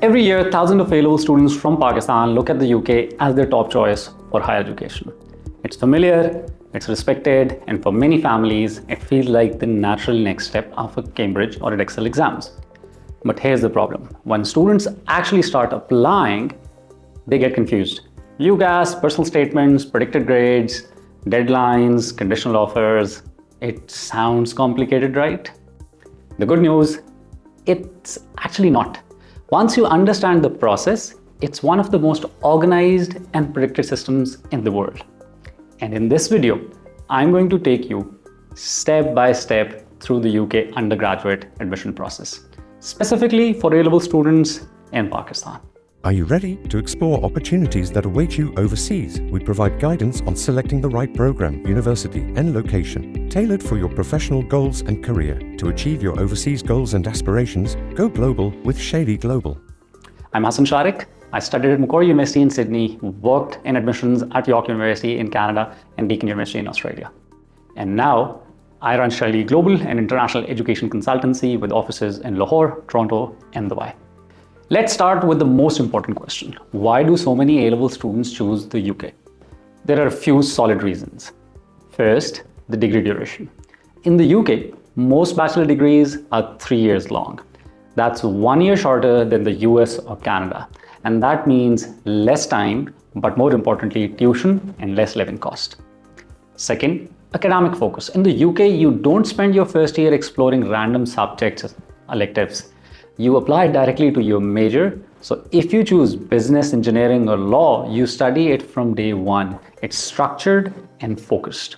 Every year, thousands of A-Level students from Pakistan look at the UK as their top choice for higher education. It's familiar, it's respected, and for many families, it feels like the natural next step after Cambridge or Excel exams. But here's the problem. When students actually start applying, they get confused. UCAS, personal statements, predicted grades, deadlines, conditional offers. It sounds complicated, right? The good news, it's actually not. Once you understand the process, it's one of the most organized and predicted systems in the world. And in this video, I'm going to take you step by step through the UK undergraduate admission process, specifically for A-Level students in Pakistan. Are you ready to explore opportunities that await you overseas? We provide guidance on selecting the right program, university, and location, tailored for your professional goals and career. To achieve your overseas goals and aspirations, go global with Shalee Global. I'm Hassan Sharik. I studied at Macquarie University in Sydney, worked in admissions at York University in Canada and Deakin University in Australia. And now I run Shalee Global, an international education consultancy with offices in Lahore, Toronto, and Dubai. Let's start with the most important question. Why do so many A-Level students choose the UK? There are a few solid reasons. First, the degree duration. In the UK, most bachelor degrees are 3 years long. That's 1 year shorter than the US or Canada. And that means less time, but more importantly, tuition and less living cost. Second, academic focus. In the UK, you don't spend your first year exploring random subjects, electives. You apply directly to your major. So if you choose business, engineering, or law, you study it from day one. It's structured and focused.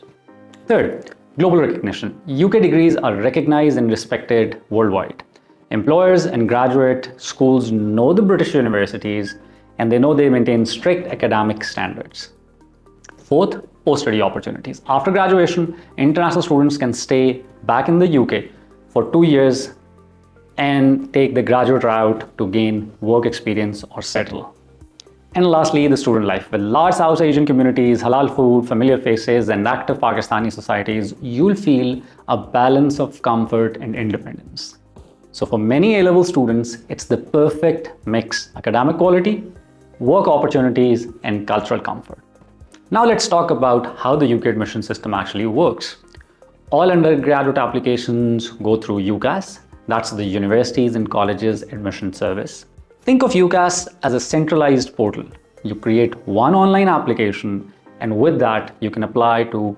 Third, global recognition. UK degrees are recognized and respected worldwide. Employers and graduate schools know the British universities, and they know they maintain strict academic standards. Fourth, post-study opportunities. After graduation, international students can stay back in the UK for 2 years and take the graduate route to gain work experience or settle. And lastly, the student life. With large South Asian communities, halal food, familiar faces, and active Pakistani societies, you'll feel a balance of comfort and independence. So for many A-Level students, it's the perfect mix: academic quality, work opportunities, and cultural comfort. Now let's talk about how the UK admission system actually works. All undergraduate applications go through UCAS. That's the Universities and Colleges Admission Service. Think of UCAS as a centralized portal. You create one online application, and with that, you can apply to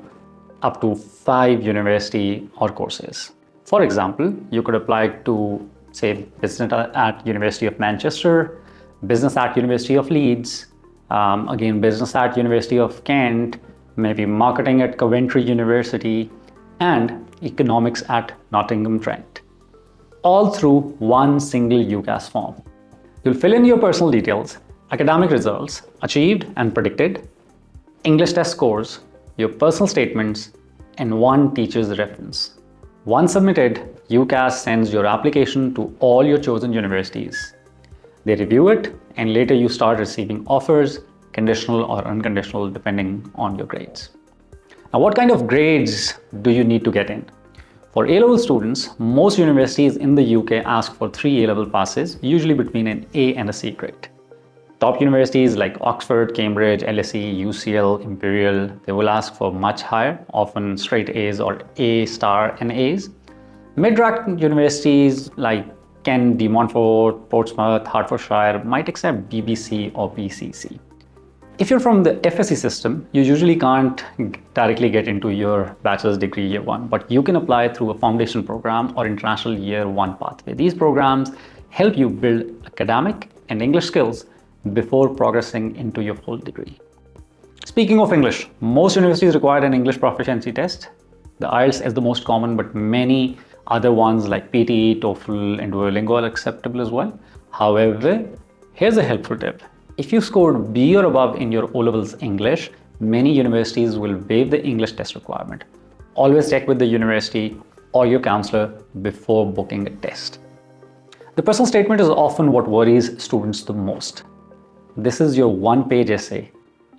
up to 5 university or courses. For example, you could apply to, say, business at University of Manchester, business at University of Leeds, again, business at University of Kent, maybe marketing at Coventry University, and economics at Nottingham Trent, all through one single UCAS form. You'll fill in your personal details, academic results, achieved and predicted, English test scores, your personal statements, and one teacher's reference. Once submitted, UCAS sends your application to all your chosen universities. They review it, and later you start receiving offers, conditional or unconditional, depending on your grades. Now, what kind of grades do you need to get in? For A-Level students, most universities in the UK ask for 3 A-Level passes, usually between an A and a C grade. Top universities like Oxford, Cambridge, LSE, UCL, Imperial, they will ask for much higher, often straight A's or A star and A's. Mid-rank universities like Kent, De Montfort, Portsmouth, Hertfordshire might accept BBC or BCC. If you're from the FSC system, you usually can't directly get into your bachelor's degree year 1, but you can apply through a foundation program or international year 1 pathway. These programs help you build academic and English skills before progressing into your full degree. Speaking of English, most universities require an English proficiency test. The IELTS is the most common, but many other ones like PTE, TOEFL, and Duolingo are acceptable as well. However, here's a helpful tip. If you scored B or above in your O-Levels English, many universities will waive the English test requirement. Always check with the university or your counselor before booking a test. The personal statement is often what worries students the most. This is your one-page essay,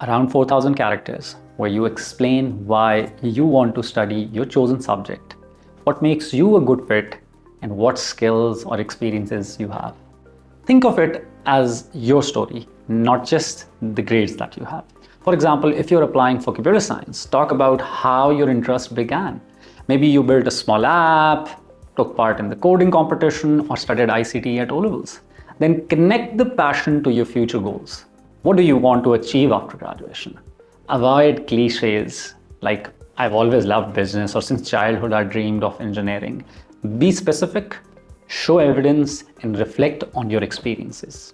around 4,000 characters, where you explain why you want to study your chosen subject, what makes you a good fit, and what skills or experiences you have. Think of it as your story, not just the grades that you have. For example, if you're applying for computer science, talk about how your interest began. Maybe you built a small app, took part in the coding competition, or studied ICT at O-levels. Then connect the passion to your future goals. What do you want to achieve after graduation? Avoid cliches like, I've always loved business, or since childhood I dreamed of engineering. Be specific, show evidence, and reflect on your experiences.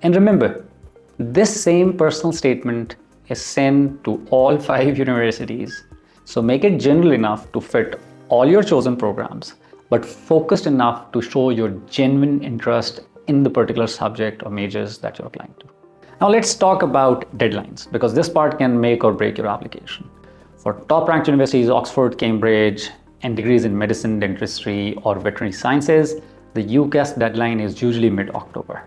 And remember, this same personal statement is sent to all 5 universities. So make it general enough to fit all your chosen programs, but focused enough to show your genuine interest in the particular subject or majors that you're applying to. Now let's talk about deadlines, because this part can make or break your application. For top-ranked universities, Oxford, Cambridge, and degrees in medicine, dentistry, or veterinary sciences, the UCAS deadline is usually mid-October.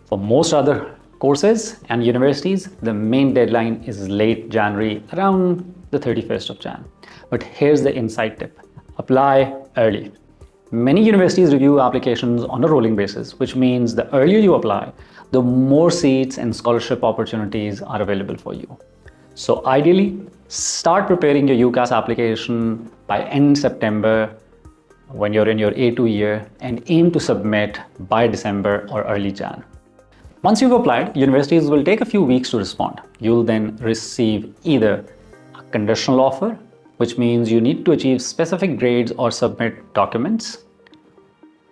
For most other courses and universities, the main deadline is late January, around the 31st of Jan. But here's the inside tip: apply early. Many universities review applications on a rolling basis, which means the earlier you apply, the more seats and scholarship opportunities are available for you. So ideally, start preparing your UCAS application by end September when you're in your A2 year, and aim to submit by December or early Jan. Once you've applied, universities will take a few weeks to respond. You'll then receive either a conditional offer, which means you need to achieve specific grades or submit documents,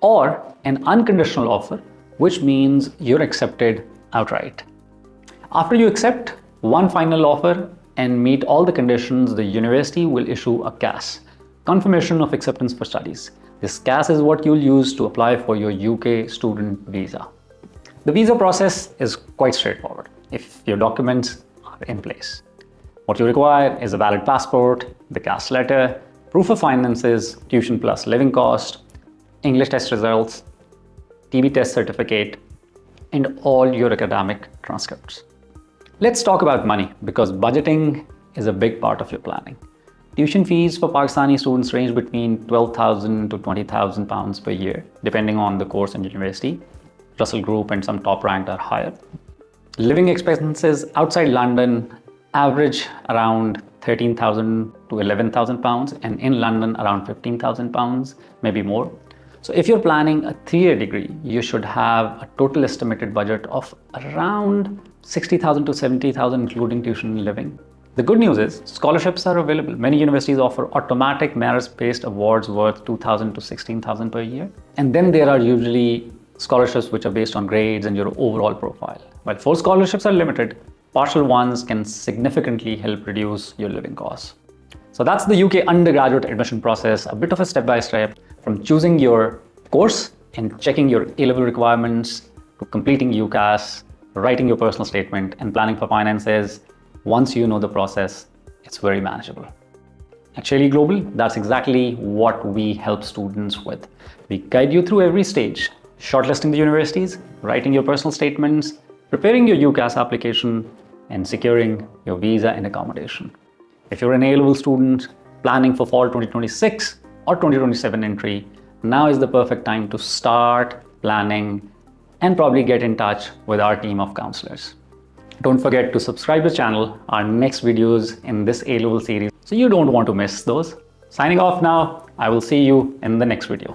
or an unconditional offer, which means you're accepted outright. After you accept one final offer and meet all the conditions, the university will issue a CAS, confirmation of acceptance for studies. This CAS is what you'll use to apply for your UK student visa. The visa process is quite straightforward if your documents are in place. What you require is a valid passport, the CAS letter, proof of finances, tuition plus living cost, English test results, TB test certificate, and all your academic transcripts. Let's talk about money, because budgeting is a big part of your planning. Tuition fees for Pakistani students range between 12,000 to 20,000 pounds per year, depending on the course and university. Russell Group and some top ranked are higher. Living expenses outside London average around 13,000 to 11,000 pounds, and in London around 15,000 pounds, maybe more. So if you're planning a 3-year degree, you should have a total estimated budget of around 60,000 to 70,000, including tuition and living. The good news is scholarships are available. Many universities offer automatic merit-based awards worth 2,000 to 16,000 per year. And then there are usually scholarships which are based on grades and your overall profile. While full scholarships are limited, partial ones can significantly help reduce your living costs. So that's the UK undergraduate admission process, a bit of a step-by-step from choosing your course and checking your A-level requirements to completing UCAS, writing your personal statement, and planning for finances. Once you know the process, it's very manageable. At Shalee Global, that's exactly what we help students with. We guide you through every stage: shortlisting the universities, writing your personal statements, preparing your UCAS application, and securing your visa and accommodation. If you're an A-level student planning for fall 2026 or 2027 entry, now is the perfect time to start planning and probably get in touch with our team of counselors. Don't forget to subscribe to the channel. Our next videos in this A-level series, so you don't want to miss those. Signing off now. I will see you in the next video.